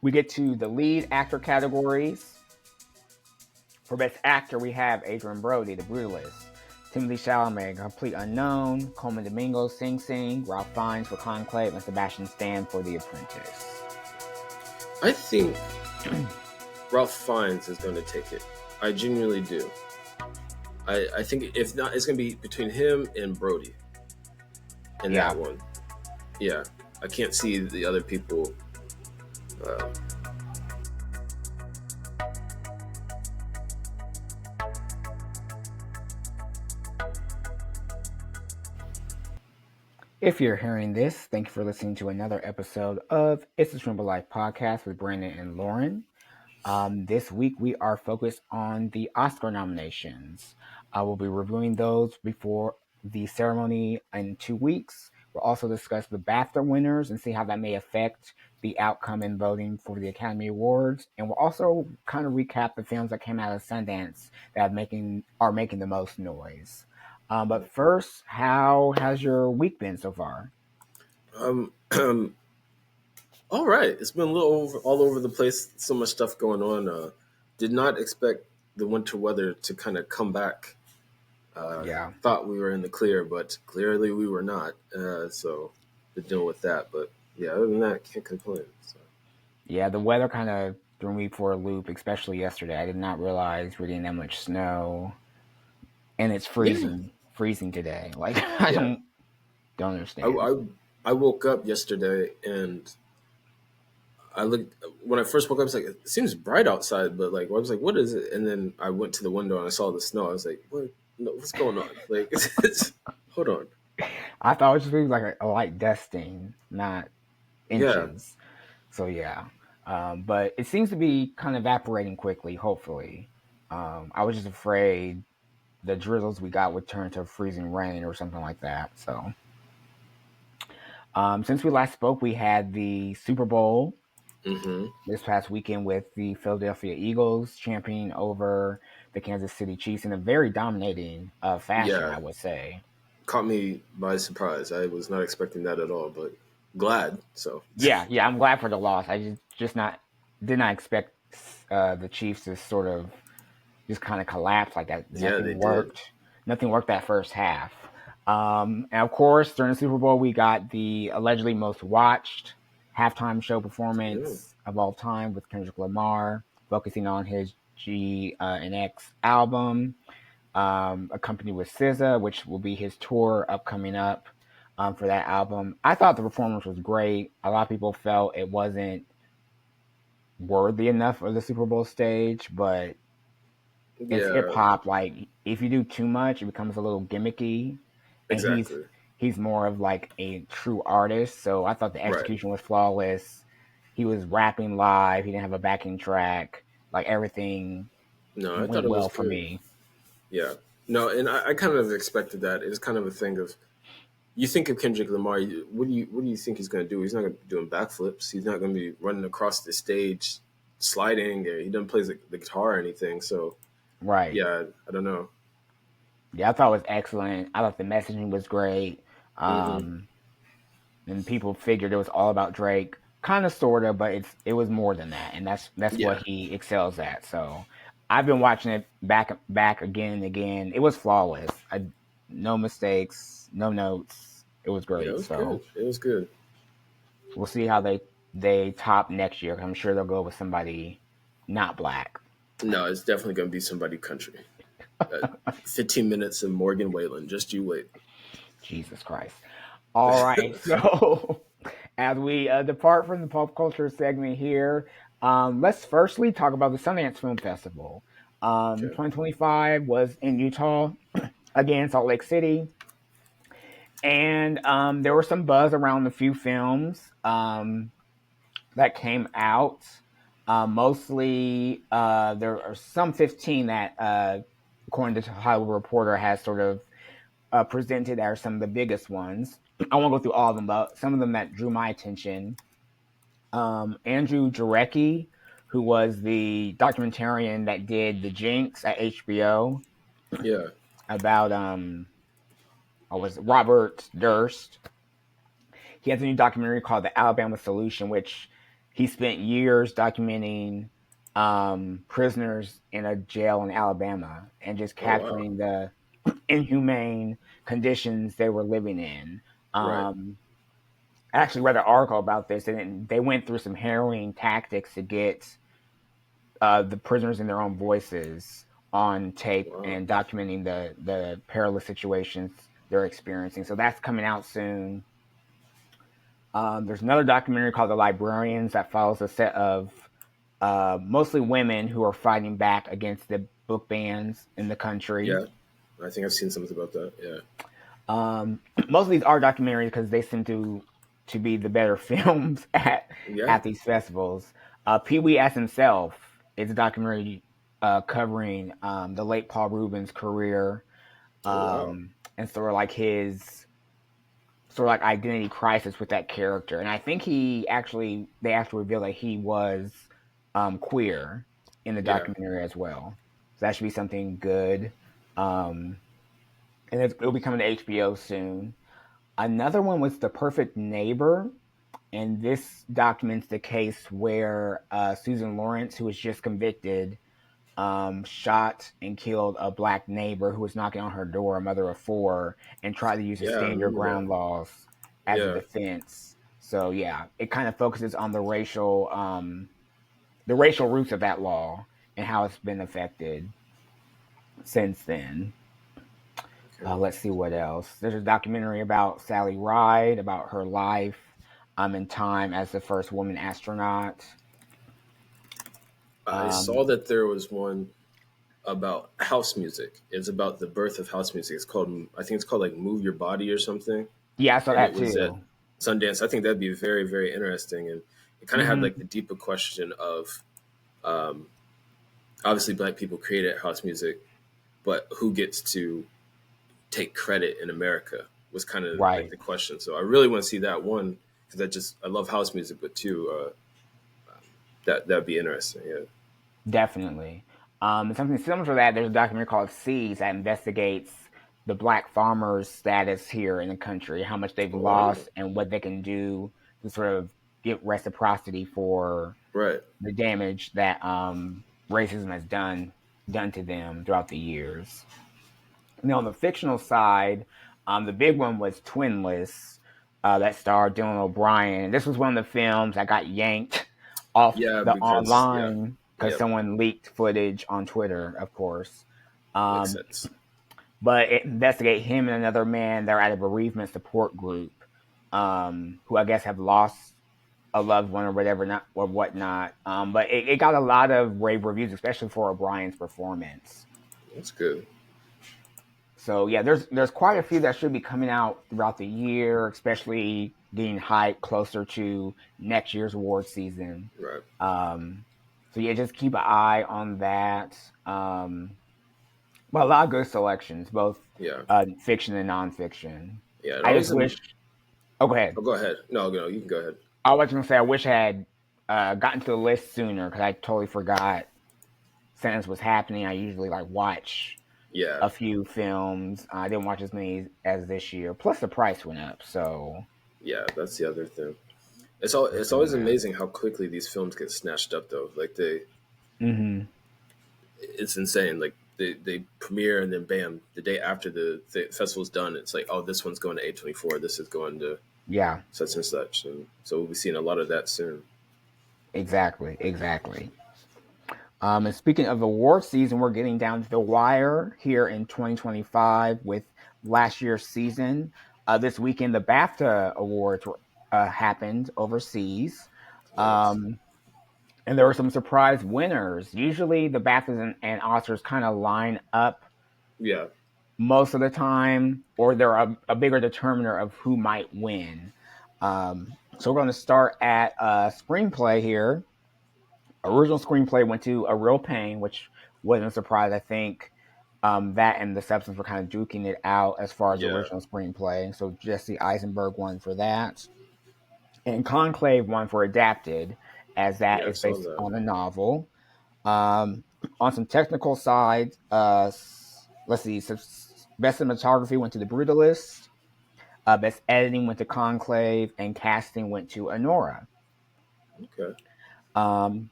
We get to the lead actor categories. For Best Actor, we have Adrian Brody, The Brutalist, Timothy Chalamet, Complete Unknown, Coleman Domingo, Sing Sing, Ralph Fiennes for Conclave, and Sebastian Stan for The Apprentice. I think Ralph Fiennes is going to take it. I genuinely do. I think if not, it's going to be between him and Brody in that one. Yeah, I can't see the other people. If you're hearing this, thank you for listening to another episode of It's a Trimble Life podcast with Brandon and Lorin. This week we are focused on the Oscar nominations. We'll be reviewing those before the ceremony in 2 weeks. We'll also discuss the BAFTA winners and see how that may affect the outcome in voting for the Academy Awards. And we'll also kind of recap the films that came out of Sundance that are making the most noise. But first, how has your week been so far? All right, it's been a little all over the place. So much stuff going on. Did not expect the winter weather to kind of come back. Thought we were in the clear, but clearly we were not. So to deal with that. But yeah, other than that, can't complain. So. Yeah, the weather kind of threw me for a loop, especially yesterday. I did not realize we're getting that much snow, and it's freezing today. Like I don't understand. I woke up yesterday and I looked when I first woke up. I was like, it seems bright outside, but like I was like, what is it? And then I went to the window and I saw the snow. I was like, what? No, what's going on? Like, hold on. I thought it was just like a light dusting, not inches. Yeah. So yeah, but it seems to be kind of evaporating quickly. Hopefully, I was just afraid the drizzles we got would turn to freezing rain or something like that. So, since we last spoke, we had the Super Bowl this past weekend with the Philadelphia Eagles championing over the Kansas City Chiefs in a very dominating fashion, I would say. Caught me by surprise. I was not expecting that at all, but glad. So yeah, I'm glad for the loss. I did not expect the Chiefs to sort of just kind of collapse like that. Nothing worked. Nothing worked that first half. And of course, during the Super Bowl, we got the allegedly most watched halftime show performance of all time with Kendrick Lamar, focusing on his G and X album, accompanied with SZA, which will be his tour coming up for that album. I thought the performance was great. A lot of people felt it wasn't worthy enough of the Super Bowl stage, but it's hip hop. Like if you do too much, it becomes a little gimmicky. And exactly. He's more of like a true artist. So I thought the execution was flawless. He was rapping live. He didn't have a backing track. Like everything went well for me. Yeah. No, and I kind of expected that. It's kind of a thing of you think of Kendrick Lamar. What do you think he's going to do? He's not going to be doing backflips. He's not going to be running across the stage, sliding. Or he doesn't play the guitar or anything. So, yeah, I don't know. Yeah, I thought it was excellent. I thought the messaging was great. And people figured it was all about Drake, kind of, sort of, but it was more than that, and that's what he excels at. So I've been watching it back again and again. It was flawless. No mistakes, no notes. It was great. Yeah, it was good. We'll see how they top next year. I'm sure they'll go with somebody not black. No, it's definitely going to be somebody country. 15 minutes of Morgan Wallen. Just you wait. Jesus Christ. All right. So as we depart from the pop culture segment here, let's firstly talk about the Sundance Film Festival. 2025 was in Utah, again, Salt Lake City. And there was some buzz around a few films that came out. Mostly, there are some 15 that, according to Hollywood Reporter, has sort of presented as some of the biggest ones. I won't go through all of them, but some of them that drew my attention. Andrew Jarecki, who was the documentarian that did The Jinx at HBO. Yeah. About Robert Durst. He has a new documentary called The Alabama Solution, which he spent years documenting prisoners in a jail in Alabama and just Oh wow. capturing the inhumane conditions they were living in. Right. I actually read an article about this, and they went through some harrowing tactics to get the prisoners in their own voices on tape Wow. and documenting the perilous situations they're experiencing. So that's coming out soon. There's another documentary called The Librarians that follows a set of mostly women who are fighting back against the book bans in the country. Yeah. I think I've seen something about that. Yeah. Most of these are documentaries because they seem to be the better films Yeah. at these festivals. Pee Wee as himself is a documentary covering the late Paul Rubens' career, Oh wow. and sort of like identity crisis with that character. And I think they actually reveal that he was queer in the Yeah. documentary as well. So that should be something good. Um, and it'll be coming to HBO soon. Another one was The Perfect Neighbor, and this documents the case where Susan Lawrence, who was just convicted, shot and killed a black neighbor who was knocking on her door, a mother of four, and tried to use the Yeah. I stand your remember that. ground laws as a Yeah. defense. So yeah, it kind of focuses on the racial roots of that law and how it's been affected since then. Okay. Let's see what else. There's a documentary about Sally Ride, about her life in time as the first woman astronaut. I saw Um, that there was one about house music. It's about the birth of house music. It's called, I think it's called like Move Your Body or something. yeah, I saw And it that was at too. Sundance. I think that'd be very, very interesting. And it kind of had Hmm. like the deeper question of um, obviously black people created house music, but who gets to take credit in America was kind of like Right, the question. So I really want to see that one because I love house music, but two, that'd be interesting. Yeah. definitely. And something similar to that, there's a documentary called Seeds that investigates the black farmers' status here in the country, how much they've Oh wow. lost, and what they can do to sort of get reciprocity for Right. the damage that racism has done to them throughout the years. Now, on the fictional side, the big one was Twinless, that starred Dylan O'Brien. This was one of the films that got yanked off Yeah. the Because yeah. online because Yep. someone leaked footage on Twitter, of course. Makes Um, sense. but it investigated him and another man. They're at a bereavement support group, who I guess have lost a loved one or whatever, not or whatnot. But it got a lot of rave reviews, especially for O'Brien's performance. That's good. So yeah, there's quite a few that should be coming out throughout the year, especially getting hyped closer to next year's award season. Right. Um, so yeah, just keep an eye on that. But a lot of good selections, both Yeah. fiction and nonfiction. Yeah. It I just always. wish. Oh, go ahead. Oh, go ahead. No, no, you can go ahead. I was gonna say I wish I had gotten to the list sooner because I totally forgot Sentence was happening. I usually like watch Yeah. a few films. I didn't watch as many as this year. Plus, the price went up, so Yeah. That's the other thing. there's It's some of always that. amazing how quickly these films get snatched up though. Like Hmm. it's insane. Like they premiere and then bam, the day after the festival's done, it's like, oh, this one's going to A24. This is going to Yeah, such and such, and so we'll be seeing a lot of that soon. exactly, exactly. And speaking of award season, we're getting down to the wire here in 2025 with last year's season. This weekend, the BAFTA awards happened overseas. Nice. Um, and there were some surprise winners. Usually, the BAFTAs and Oscars kind of line up Yeah. most of the time, or they're a bigger determiner of who might win. So we're going to start at screenplay here. Original screenplay went to A Real Pain, which wasn't a surprise. I think that and The Substance were kind of duking it out as far as Yeah. original screenplay. So Jesse Eisenberg won for that. And Conclave won for adapted, as that Yeah. I is saw based that. on a novel. Um, on some technical side, let's see. So best cinematography went to The Brutalist. Best editing went to Conclave, and casting went to Honora. Okay.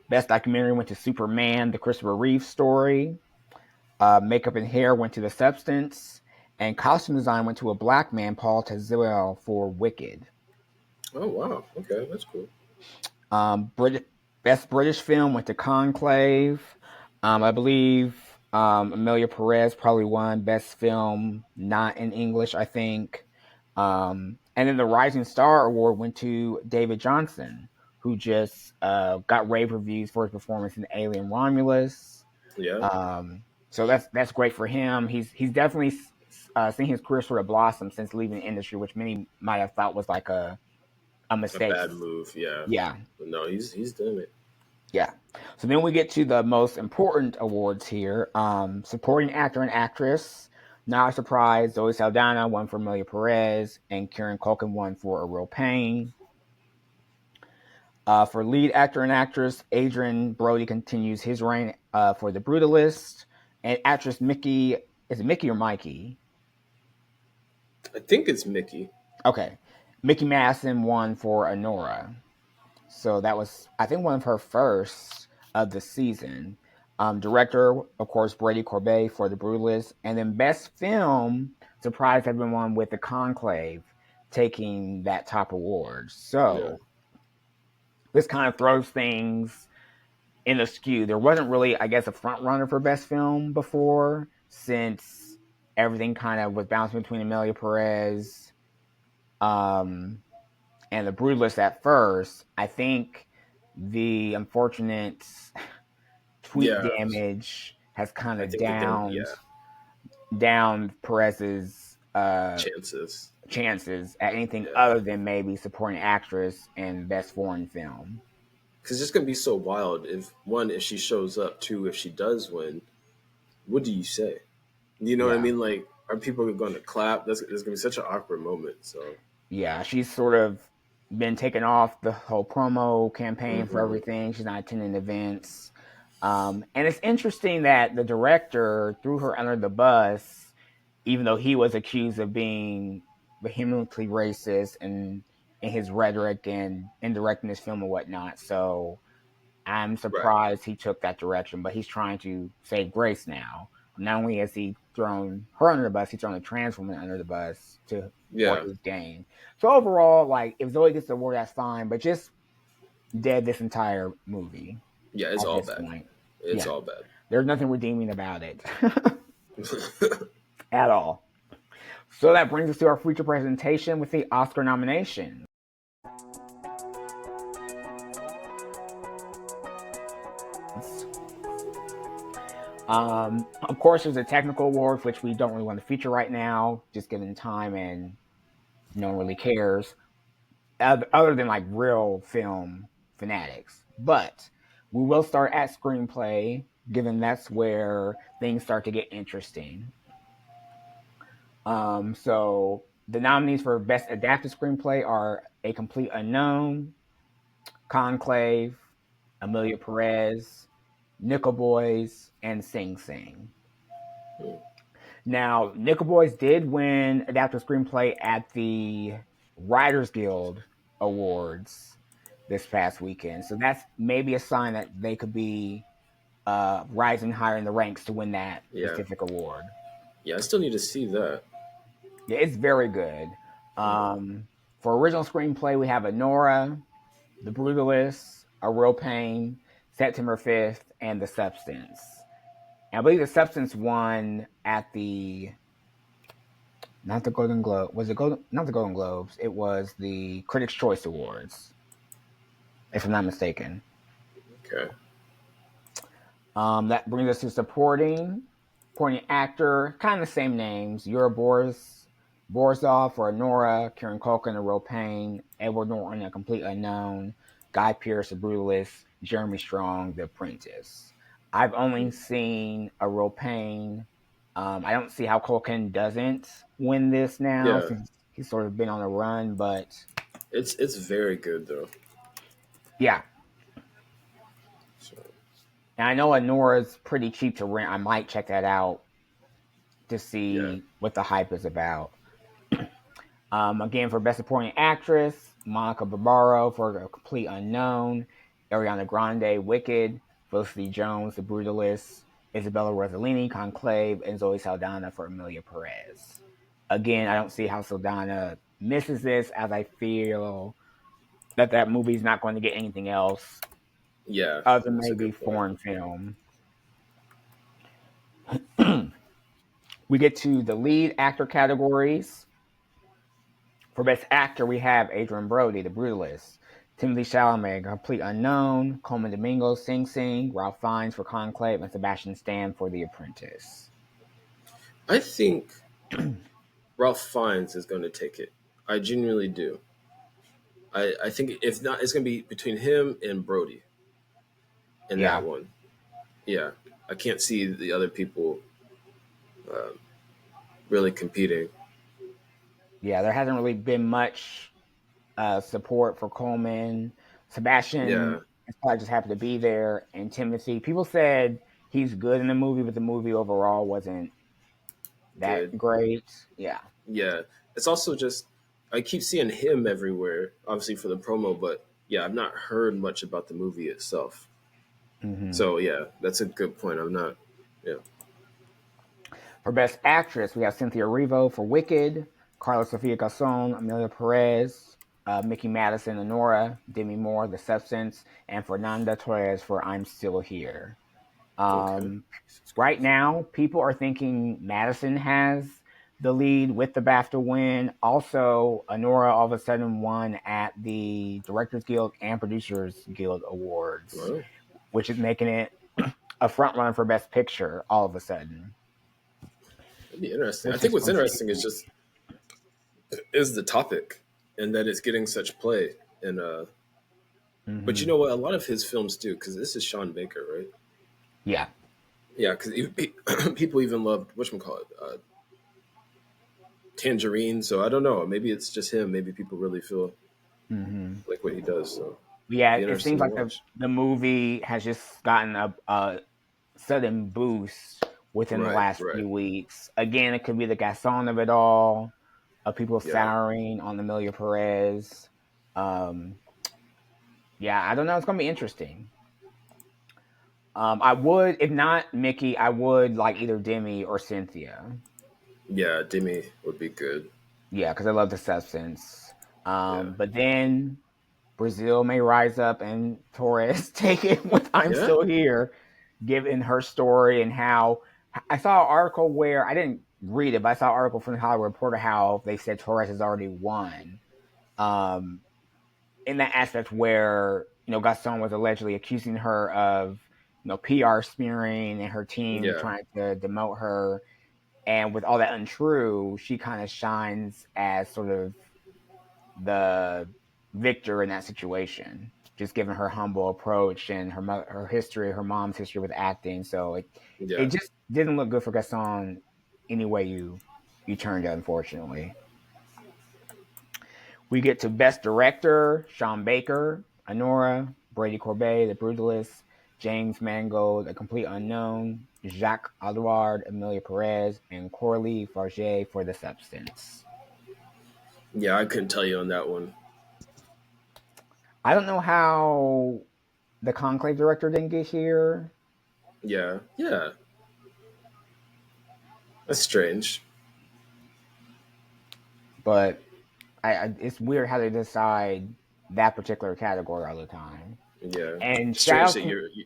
Best documentary went to Superman, the Christopher Reeve story. Makeup and hair went to The Substance, and costume design went to a black man, Paul Tazewell, for Wicked. Oh wow. Okay, that's cool. Brit- Best British film went to Conclave. I believe Amelia Perez probably won Best Film not in English, I think. And then the Rising Star Award went to David Johnson, who just got rave reviews for his performance in Alien Romulus. Yeah. So that's great for him. He's definitely seen his career sort of blossom since leaving the industry, which many might have thought was like a A mistake. bad move. Yeah. Yeah, But no, he's done it. yeah. So then we get to the most important awards here. Supporting actor and actress. Not a surprise, Zoe Saldana won for Amelia Perez, and Kieran Culkin won for A Real Pain. For lead actor and actress, Adrian Brody continues his reign for The Brutalist, and actress Mickey, is it Mickey or Mikey? I think it's Mickey. Okay, Mickey Madison won for Honora. So that was, I think, one of her first of the season. Director, of course, Brady Corbet for The Brutalist. And then Best Film, surprised everyone with The Conclave taking that top award. Yeah. So this kind of throws things in askew. There wasn't really, I guess, a front runner for Best Film before, since everything kind of was bouncing between Amelia Perez um, and The Brutalist at first. I think the unfortunate tweet Yeah. damage has kind I of think yeah, downed Perez's chances. chances at anything Yeah. other than maybe supporting actress and best foreign film. Because it's gonna be so wild if one, if she shows up, two, if she does win, what do you say? You know what I Yeah, mean? Like, are people going to clap? That's gonna be such an awkward moment. So, yeah, she's sort of been taken off the whole promo campaign for hmm everything. She's not attending events. And it's interesting that the director threw her under the bus, even though he was accused of being vehemently racist and in his rhetoric and in directing this film and whatnot. So I'm right, surprised he took that direction, but he's trying to save Grace now. Not only has he thrown her under the bus, he's thrown the trans woman under the bus for yeah, his gain. So overall, like if Zoe gets the award, that's fine, but just dead this entire movie yeah, it's at all this bad. point. It's Yeah, all bad. there's nothing redeeming about it at all. So that brings us to our feature presentation with the Oscar nominations. Of course, there's a technical award, which we don't really want to feature right now, just given time and no one really cares, other than like real film fanatics. But we will start at screenplay, given that's where things start to get interesting. So the nominees for Best Adapted Screenplay are A Complete Unknown, Conclave, Amelia Perez, Nickel Boys, and Sing Sing. Now, Nickel Boys did win Adapted Screenplay at the Writers Guild Awards this past weekend. So that's maybe a sign that they could be rising higher in the ranks to win that Yeah, specific award. yeah. I still need to see that. Yeah, it's very good. Mm. For original screenplay, we have Honora, The Brutalist, A Real Pain, September 5th, and The Substance. And I believe The Substance won at the not the Golden Globe. Was it Golden? Not the Golden Globes. It was the Critics' Choice Awards, if I'm not mistaken. Okay. That brings us to supporting actor, kind of the same names. Yura Borzov for Nora, Kieran Culkin, A Real Pain, Edward Norton, A Complete Unknown, Guy Pearce, The Brutalist, Jeremy Strong, The Apprentice. I've only seen A Real Pain. I don't see how Culkin doesn't win this now Yeah, since he's sort of been on a run, but it's very good though. yeah. So, And I know Nora's pretty cheap to rent. I might check that out to yeah. see what the hype is about. Again, for Best Supporting Actress, Monica Barbaro for A Complete Unknown, Ariana Grande, Wicked, Felicity Jones, The Brutalist, Isabella Rossellini, Conclave, and Zoe Saldana for Amelia Perez. Again, I don't see how Saldana misses this, as I feel that movie's not going to get anything else Yeah, other than that's a maybe good point. foreign film. We get to the lead actor categories. For Best Actor, we have Adrian Brody, The Brutalist, Timothy Chalamet, Complete Unknown, Coleman Domingo, Sing Sing, Ralph Fiennes for Conclave, and Sebastian Stan for The Apprentice. I think Ralph Fiennes is going to take it. I genuinely do. I think if not, it's going to be between him and Brody in that Yeah, one. Yeah, I can't see the other people uh, really competing. yeah, there hasn't really been much support for Coleman. Yeah, Sebastian is probably just happy to be there, and Timothy. People said he's good in the movie, but the movie overall wasn't that good. great. Yeah. Yeah, it's also just I keep seeing him everywhere, obviously for the promo, but yeah, I've not heard much about the movie itself. Mm-hmm. So yeah, that's a good point. I'm not. Yeah, For Best Actress, we have Cynthia Erivo for Wicked, Carla Sofia Garcon, Amelia Perez, Mickey Madison, Honora, Demi Moore, The Substance, and Fernanda Torres for I'm Still Here. okay. Um, right now, people are thinking Madison has the lead with the BAFTA win. Also, Honora all of a sudden won at the Directors Guild and Producers Guild Awards, Well, which is making it a front runner for Best Picture all of a sudden, that'd be interesting. I which think is what's interesting is confusing. just is the topic and that it's getting such play. And but you Mm-hmm. know what? A lot of his films do because this is Sean Baker, right? Yeah. Yeah, because people even loved whatchamacallit, Tangerine. So I don't know. Maybe it's just him. Maybe people really feel Mm-hmm. like what he does. So Yeah, be it interesting seems to like watch. the movie has just gotten a sudden boost within the Right, last right. few weeks. Again, it could be the Gaston of it all, of people Yeah. souring on Amelia Perez. Um, yeah, I don't know. It's gonna be interesting. I would, if not Mickey, I would like either Demi or Cynthia. Yeah, Demi would be good. Yeah, because I love the substance. Yeah. But then Brazil may rise up and Torres take it with I'm Yeah? Still Here, given her story and how I saw an article where I didn't read it, but I saw an article from the Hollywood Reporter how they said Torres has already won. Um, in that aspect where, Gaston was allegedly accusing her of, PR smearing and her team Yeah. trying to demote her. And with all that untrue, she kind of shines as sort of the victor in that situation, just given her humble approach and her history, her mom's history with acting. So it Yeah. just didn't look good for Gaston any way you turned it, unfortunately. We get to Best Director: Sean Baker, Honora, Brady Corbet, The Brutalist, James Mangold, A Complete Unknown, Jacques Alouard, Amelia Perez, and Coralie Farge for The Substance. Yeah, I couldn't tell you on that one. I don't know how the Conclave director didn't get here, Yeah. Yeah. That's strange. but it's weird how they decide that particular category all the time. Yeah. And It's shout strange out that to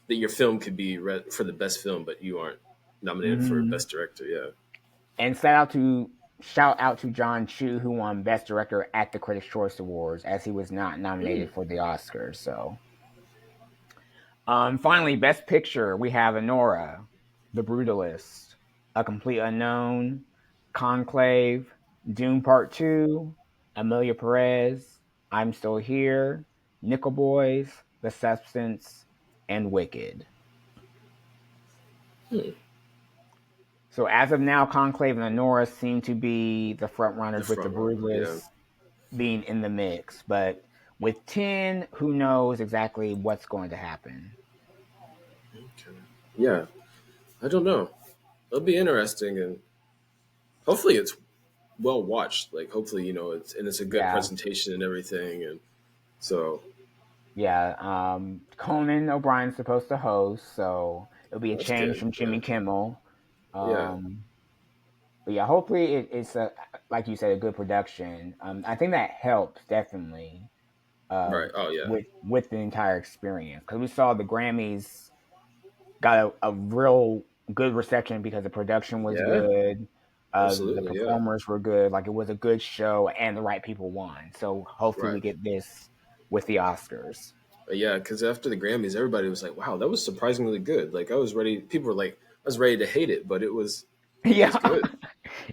that your film could be for the best film, but you aren't nominated for mhm. best director. Yeah. And shout out to John Chu, who won Best Director at the Critics' Choice Awards, as he was not Mm. nominated for the Oscars. So, finally, Best Picture, we have Anora, The Brutalist, A Complete Unknown, Conclave, Dune Part Two, Amelia Perez, I'm Still Here, Nickel Boys, The Substance, and Wicked. Hmm. So as of now, Conclave and Honora seem to be the front The runners, with the front runner. Yeah. Brutalist being in the mix. But with 10, who knows exactly what's going to happen? Okay. Yeah. I don't know. It'll be interesting, and hopefully it's well watched. Like hopefully it's a good Yeah. presentation and everything, and so Yeah, Conan O'Brien's supposed to host, so it'll be a That's change good. from Yeah. Jimmy Kimmel. Yeah. Um, but yeah, hopefully it's a, like you said, a good production. I think that helps definitely uh, Right. Oh yeah. with the entire experience because we saw the Grammys got a real good reception because the production was Yeah. good, the Absolutely. Yeah. performers were good, like it was a good show, and the right people won. So hopefully we Right. get this with the Oscars. But yeah, because after the Grammys, everybody was like, "Wow, that was surprisingly good." Like I was ready. People were like, "I was ready to hate it," but it was Yeah, good.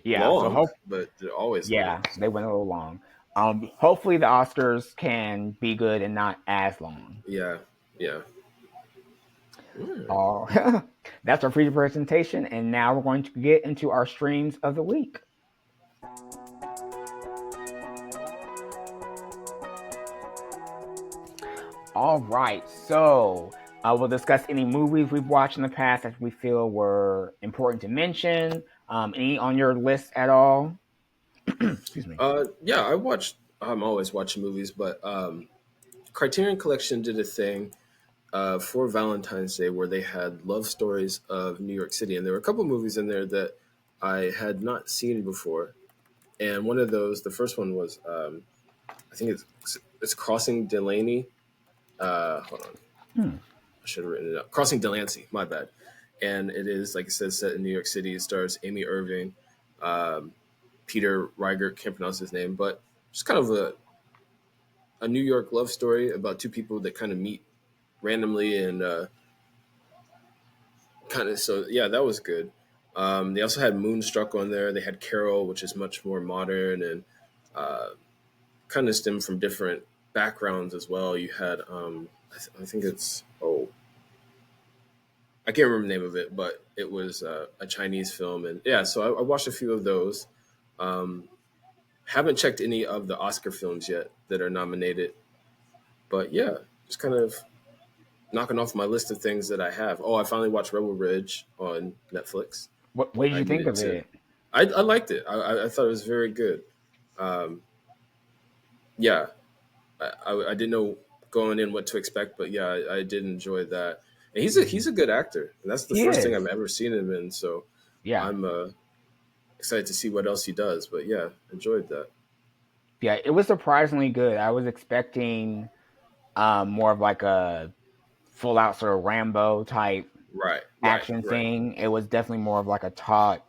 yeah. So Long, hope but they're always long. yeah they So went a little long. Hopefully the Oscars can be good and not as long. yeah, yeah. Mm. Oh, that's our free presentation, and now we're going to get into our streams of the week. All right, so we'll discuss any movies we've watched in the past that we feel were important to mention. Any on your list at all? Excuse me. Yeah, I watched. I'm always watching movies, but Criterion Collection did a thing for Valentine's Day where they had love stories of New York City, and there were a couple movies in there that I had not seen before. And one of those, the first one was, I think it's Crossing Delaney. Hold on, Hmm. I should have written it up. Crossing Delancey, my bad. And it is, like it says, set in New York City. It stars Amy Irving, um, Peter Riegert, can't pronounce his name, but just kind of a New York love story about two people that kind of meet randomly and kind of, so yeah, that was good. They also had Moonstruck on there. They had Carol, which is much more modern and uh, kind of stemmed from different backgrounds as well. You had, I think it's, I can't remember the name of it, but it was a Chinese film. And yeah, so I watched a few of those. Um, haven't checked any of the Oscar films yet that are nominated, but yeah, just kind of knocking off my list of things that I have. Oh, I finally watched Rebel Ridge on Netflix. What did I you think needed of to. it? I liked it. I thought it was very good. Um, yeah, I didn't know going in what to expect, but yeah, I did enjoy that. And Mhm. he's a good actor, and that's the He first thing I've is. ever seen him in. So Yeah, I'm excited to see what else he does. But yeah, enjoyed that. yeah. It was surprisingly good. I was expecting more of like a full out sort of Rambo type Right, right, action right, thing. It was definitely more of like a taut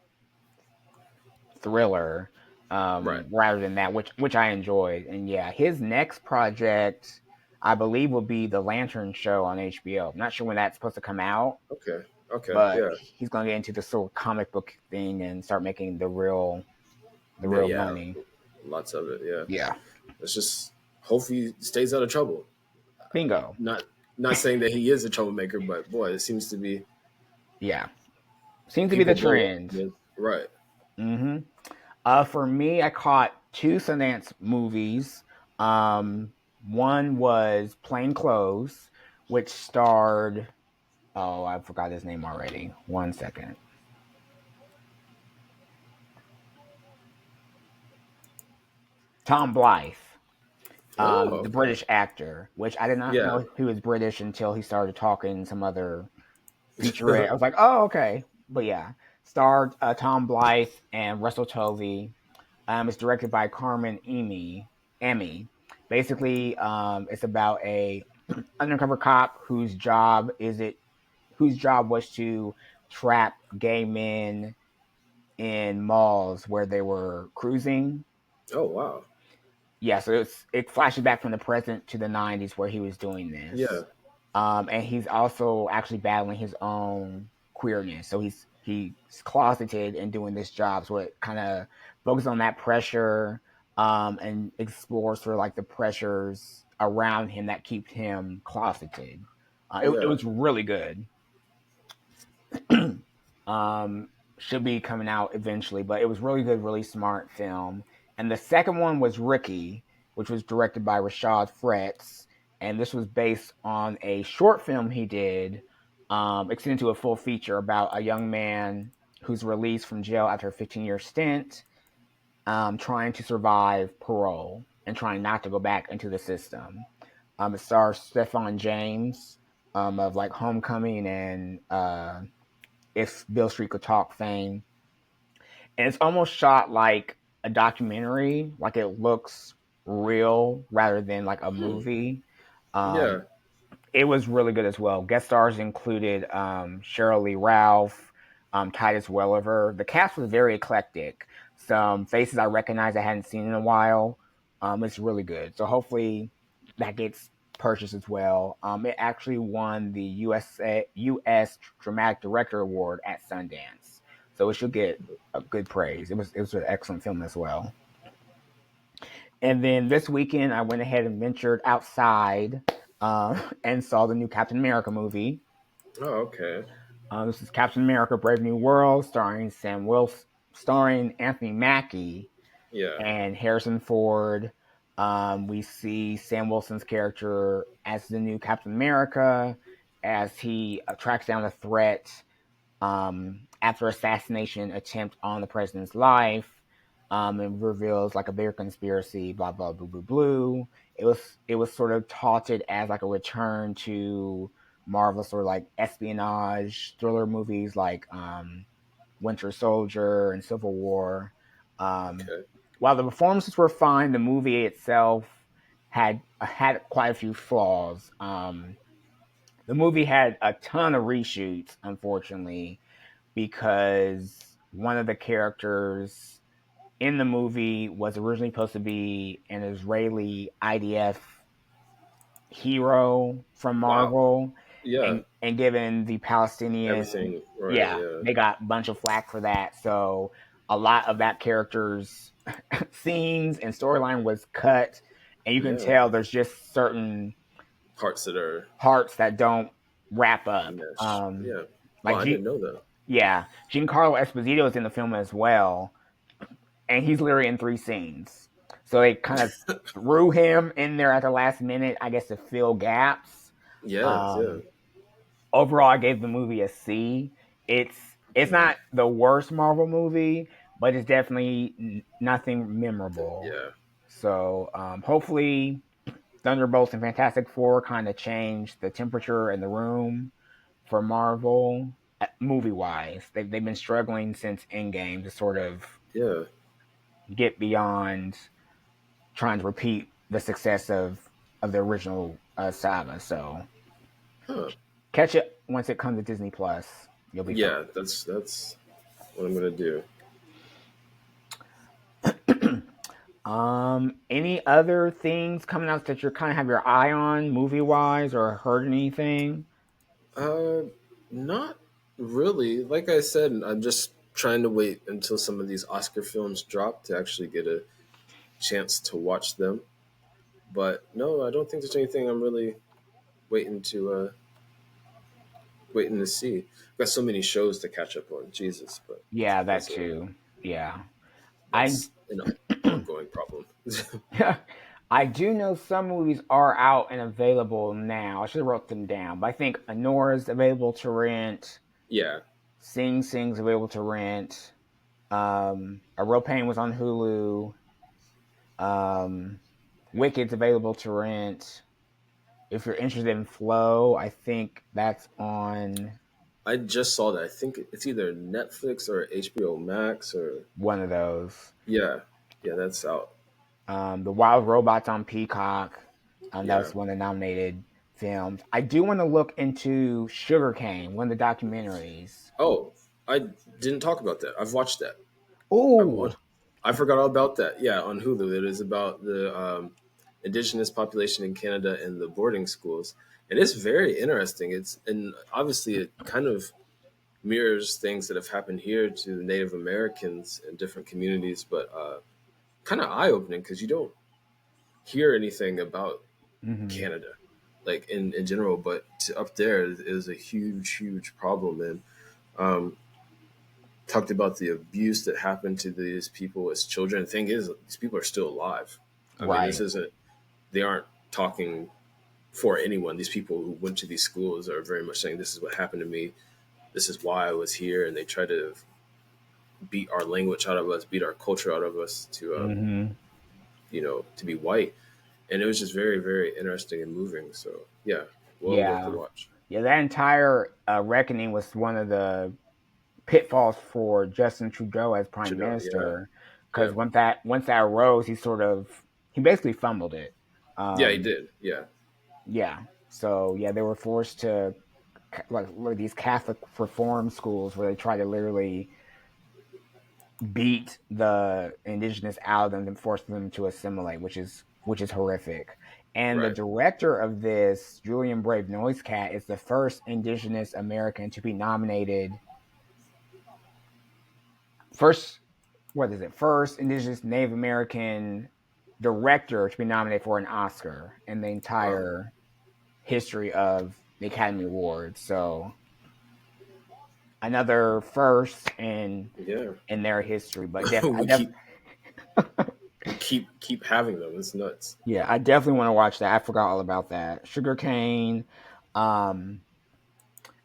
thriller right. rather than that, which I enjoyed. And yeah, his next project, I believe, will be the Lantern Show on HBO. I'm not sure when that's supposed to come out, Okay, okay, but yeah, he's going to get into the sort of comic book thing and start making the real yeah. money. Lots of it. Yeah, Yeah, it's just hope he stays out of trouble. bingo. Not not saying that he is a troublemaker, but boy, it seems to be Yeah, seems to be the people blow up. trend. With, right. hmm for me, I caught two Sundance movies. One was Plain Clothes, which starred, oh, I forgot his name already. One second. Tom Blythe, Oh, the okay. British actor, which I did not Yeah. know he was British until he started talking some other featurette. I was like, oh, okay. But yeah, starred Tom Blythe and Russell Tovey. It's directed by Carmen Emi. Emmy. Basically, it's about a undercover cop whose job was to trap gay men in malls where they were cruising. Oh, wow. Yeah, so it flashes back from the present to the '90s where he was doing Yeah. this, and he's also actually battling his own queerness. So he's closeted and doing this job, so it kind of focuses on that pressure, and explores sort of like the pressures around him that keep him closeted. It Yeah. was really good. um, should be coming out eventually, but it was really good, really smart film. And the second one was Ricky, which was directed by Rashad Fretz, and this was based on a short film he did, extended to a full feature about a young man who's released from jail after a 15-year stint, trying to survive parole and trying not to go back into the system. It stars Stefan James of like Homecoming and If Bill Street Could Talk fame. And it's almost shot like a documentary, like it looks real rather than like a Hmm. movie. Um, Yeah. it was really good as well. Guest stars included Cheryl Lee Ralph, Titus Welliver. The cast was very eclectic. Some faces I recognize I hadn't seen in a while. It's really good. So hopefully that gets purchased as well. It actually won the U.S. Dramatic Director Award at Sundance, so it should get a good praise. It was an excellent film as well. And then this weekend, I went ahead and ventured outside and saw the new Captain America movie. Oh, okay. This is Captain America: Brave New World, starring Sam Wilson, starring Anthony Mackie Yeah. and Harrison Ford. We see Sam Wilson's character as the new Captain America as he tracks down a threat after assassination attempt on the president's life. And reveals like a bigger conspiracy, blah blah blue blue blue. It was sort of touted as like a return to Marvel sort of like espionage thriller movies like Winter Soldier and Civil War. Um, Okay. while the performances were fine, the movie itself had quite a few flaws. The movie had a ton of reshoots, unfortunately, because one of the characters in the movie was originally supposed to be an Israeli IDF hero from Wow. Marvel, Yeah. and given the Palestinian, Everything. Right. yeah, Yeah. they got a bunch of flack for that. So a lot of that character's scenes and storyline was cut, and you can Yeah. tell there's just certain Parts that are parts that don't wrap up. mesh. Yeah. Wow, Like I didn't know that. yeah, Giancarlo Esposito is in the film as well, and he's literally in 3 scenes. So they kind of threw him in there at the last minute, I guess, to fill gaps. Yeah. Yeah. Um, overall, I gave the movie a C. It's Hmm. not the worst Marvel movie, but it's definitely nothing memorable. Yeah. So hopefully, Thunderbolts and Fantastic Four kind of change the temperature in the room for Marvel movie wise. They've been struggling since Endgame to sort of Yeah. get beyond trying to repeat the success of the original saga. So Huh. catch it once it comes to Disney Plus. You'll be Yeah. fine. That's what I'm gonna do. Any other things coming out that you're kind of have your eye on movie wise or heard anything? Uh, not really. Like I said, I'm just trying to wait until some of these Oscar films drop to actually get a chance to watch them. But no, I don't think there's anything I'm really waiting to waiting to see. I've got so many shows to catch up on. Jesus, but Yeah, that that's too. Yeah, I that's an ongoing problem. I do know some movies are out and available now. I should have wrote them down, but I think Anora's available to rent. Yeah. Sing Sing's available to rent. A Real Pain was on Hulu. Um, Wicked's available to rent. If you're interested in Flow, I think that's on I just saw that. I think it's either Netflix or HBO Max or one of those. yeah, yeah, that's out. The Wild Robots on Peacock. That Yeah. was one of the nominated films. I do want to look into Sugarcane, one of the documentaries. Oh, I didn't talk about that. I've watched that. I, Oh, wa- I forgot all about that. Yeah, on Hulu, it is about the indigenous population in Canada and the boarding schools, and it's very interesting. It's and obviously it kind of mirrors things that have happened here to the Native Americans in different communities, but kind of eye opening because you don't hear anything about hmm, Canada, like in general, but up there is a huge problem. And um, talked about the abuse that happened to these people as children. The thing is, these people are still alive. I mean, this right. isn't, they aren't talking for anyone. These people who went to these schools are very much saying, this is what happened to me. This is why I was here. And they try to beat our language out of us, beat our culture out of us to, Hmm. to be white. and it was just very, very interesting and moving. So yeah, well worth the Yeah, watch. yeah. That entire reckoning was one of the pitfalls for Justin Trudeau as prime Trudeau, yeah, minister, because yeah, once that arose, he basically fumbled it. yeah, he Um, did, yeah, yeah. So yeah, they were forced to like these Catholic reform schools where they try to literally beat the indigenous out of them and force them to assimilate, which is horrific. And the right. director of this, Julian Brave Noisecat, is the first indigenous American to be nominated. First, what is it? First indigenous Native American director to be nominated for an Oscar in the Wow, entire history of the Academy Awards. So another first yeah. in their history. But We keep having them. It's nuts. yeah, I definitely want to watch that. I forgot all about that. Sugarcane. Um,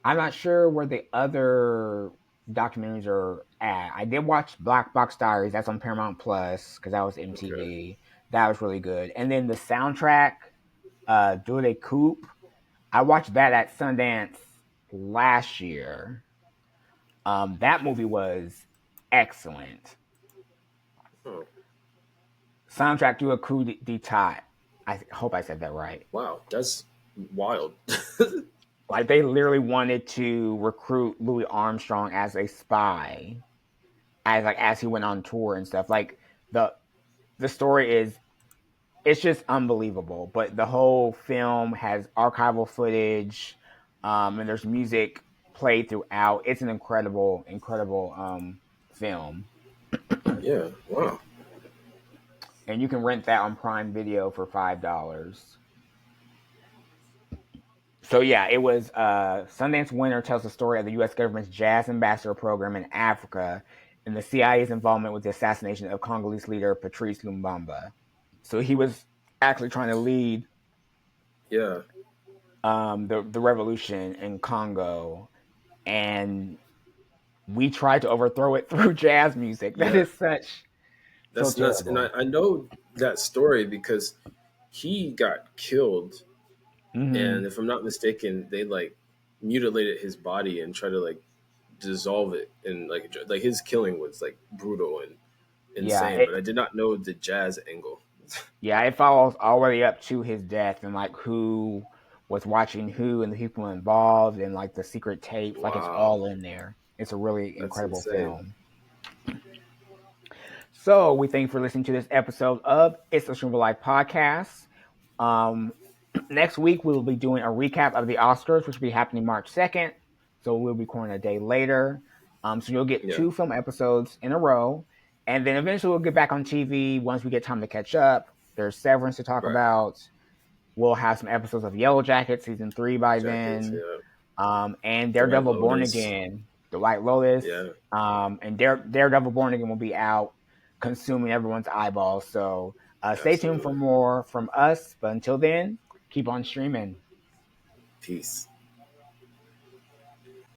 I'm not sure where the other documentaries are at. I did watch Black Box Diaries. That's on Paramount Plus because that was Okay, MTV. That was really good. And then the soundtrack, Do They Coop. I watched that at Sundance last year. That movie was excellent. oh Soundtrack to a coup d'etat. I hope I said that right. wow, that's wild. Like they literally wanted to recruit Louis Armstrong as a spy, as he went on tour and stuff. Like the the story is it's just unbelievable. But the whole film has archival footage, and there's music played throughout. It's an incredible, incredible film, Yeah, wow. and you can rent that on Prime Video for $5. So yeah, it was Sundance winner tells the story of the U.S. government's jazz ambassador program in Africa and the CIA's involvement with the assassination of Congolese leader Patrice Lumumba. So he was actually trying to lead Yeah, the revolution in Congo, and we tried to overthrow it through jazz music. That yeah, is such so that's nuts. And terrible. I know that story because he got killed, Hmm. and if I'm not mistaken, they like mutilated his body and tried to like dissolve it, and like his killing was like brutal and Yeah, insane. But I did not know the jazz angle. yeah, it follows all the way up to his death and like who was watching who and the people involved and like the secret tapes. Like it's Wow, all in there. It's a really that's incredible insane. film. So we thank you for listening to this episode of It's the Stream of Life podcast. Um, next week we will be doing a recap of the Oscars, which will be happening March 2nd. So we'll be recording a day later. So you'll get Yeah, two film episodes in a row. And then eventually we'll get back on TV once we get time to catch up. There's Severance to talk right. about. We'll have some episodes of Yellow Jacket season 3 by Jackets. then, Yeah, and the White Daredevil Born Lotus. Again, The White Lotus, Yeah, and Daredevil Born Again will be out, consuming everyone's eyeballs. So stay tuned for absolutely. more from us. But until then, keep on streaming. Peace.